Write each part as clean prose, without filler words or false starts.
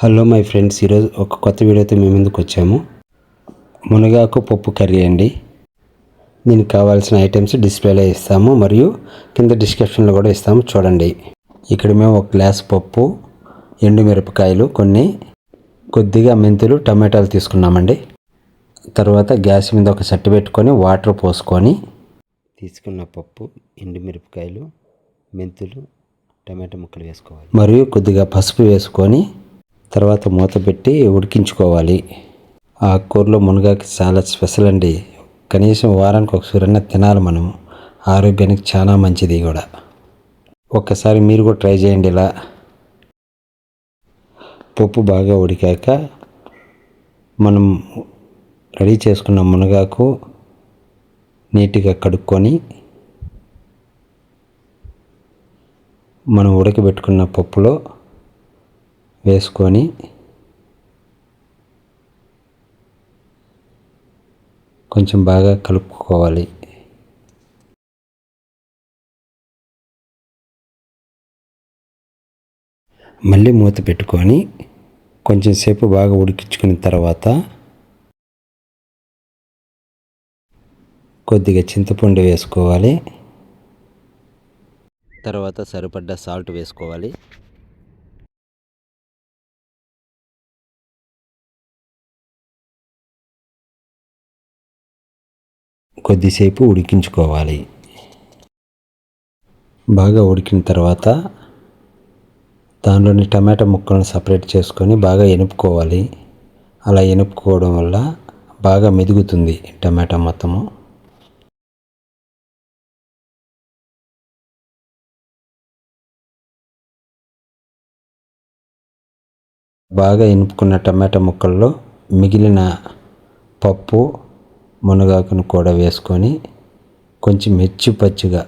Hello my friends, ఈరోజు ఒక కొత్త వీడియోతో మేము ముందుకు వచ్చాము. మునగాకు పప్పు కర్రీ అండి. దీనికి కావాల్సిన ఐటమ్స్ డిస్ప్లేలో ఇస్తాము మరియు కింద డిస్క్రిప్షన్లో కూడా ఇస్తాము, చూడండి. ఇక్కడ మేము ఒక గ్లాస్ పప్పు, ఎండుమిరపకాయలు, కొద్దిగా మెంతులు, టమాటాలు తీసుకున్నామండి. తర్వాత గ్యాస్ మీద ఒక చట్టు పెట్టుకొని వాటర్ పోసుకొని తీసుకున్న పప్పు, ఎండుమిరపకాయలు, మెంతులు, టమాటా ముక్కలు వేసుకోవాలి మరియు కొద్దిగా పసుపు వేసుకొని తర్వాత మూత పెట్టి ఉడికించుకోవాలి. ఆ కూరలో మునగాకు చాలా స్పెషల్ అండి. కనీసం వారానికి ఒకసారైనా తినాలి మనం. ఆరోగ్యానికి చాలా మంచిది కూడా. ఒక్కసారి మీరు కూడా ట్రై చేయండి. ఇలా పప్పు బాగా ఉడికాక మనం రెడీ చేసుకున్న మునగాకు నీట్గా కడుక్కొని మనం ఉడకబెట్టుకున్న పప్పులో వేసుకొని కొంచెం బాగా కలుపుకోవాలి. మళ్ళీ మూత పెట్టుకొని కొంచెం సేపు బాగా ఉడికించుకున్న తర్వాత కొద్దిగా చింతపండు వేసుకోవాలి. తర్వాత సరిపడ్డ సాల్ట్ వేసుకోవాలి. కొద్దిసేపు ఉడికించుకోవాలి. బాగా ఉడికిన తర్వాత దానిలోని టమాటా ముక్కలను సపరేట్ చేసుకొని బాగా ఎనుపుకోవాలి. అలా ఎనుపుకోవడం వల్ల బాగా మెదుగుతుంది టమాటా మొత్తము. బాగా ఎనుపుకున్న టమాటా ముక్కల్లో మిగిలిన పప్పు, మునగాకును కూడా వేసుకొని కొంచెం పచ్చిగా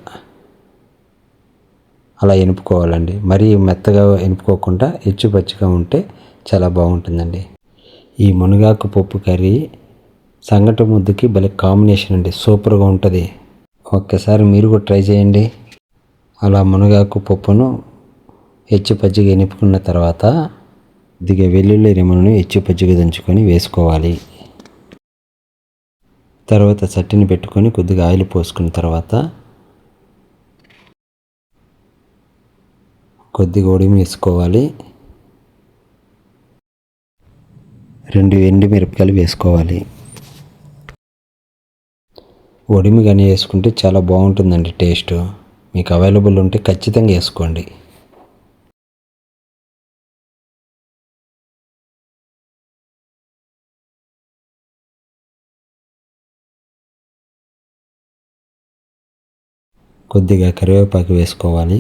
అలా ఎనుపుకోవాలండి. మరీ మెత్తగా ఎనుపుకోకుండా పచ్చిగా ఉంటే చాలా బాగుంటుందండి. ఈ మునగాకు పప్పు కర్రీ సంగటి ముద్దకి భలే కాంబినేషన్ అండి. సూపర్గా ఉంటుంది. ఒక్కసారి మీరు కూడా ట్రై చేయండి. అలా మునగాకు పప్పును పచ్చిగా ఎనుపుకున్న తర్వాత కొద్దిగా వెల్లుల్లి రెమ్మలను పచ్చిగా దంచుకొని వేసుకోవాలి. తర్వాత చట్నీ పెట్టుకొని కొద్దిగా ఆయిల్ పోసుకున్న తర్వాత కొద్దిగా ఉడిమి వేసుకోవాలి. 2 ఎండుమిరపకాయలు వేసుకోవాలి. ఉడిమి కానీ వేసుకుంటే చాలా బాగుంటుందండి టేస్ట్. మీకు అవైలబుల్ ఉంటే ఖచ్చితంగా వేసుకోండి. కొద్దిగా కరివేపాకు వేసుకోవాలి.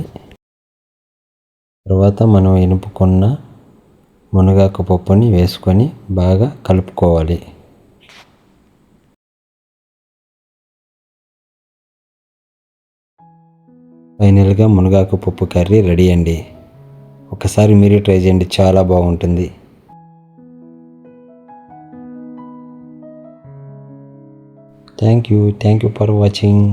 తర్వాత మనం ఎనుపుకున్న మునగాకు పప్పుని వేసుకొని బాగా కలుపుకోవాలి. ఫైనల్గా మునగాకు పప్పు కర్రీ రెడీ అండి. ఒకసారి మీరు ట్రై చేయండి, చాలా బాగుంటుంది. Thank you for watching.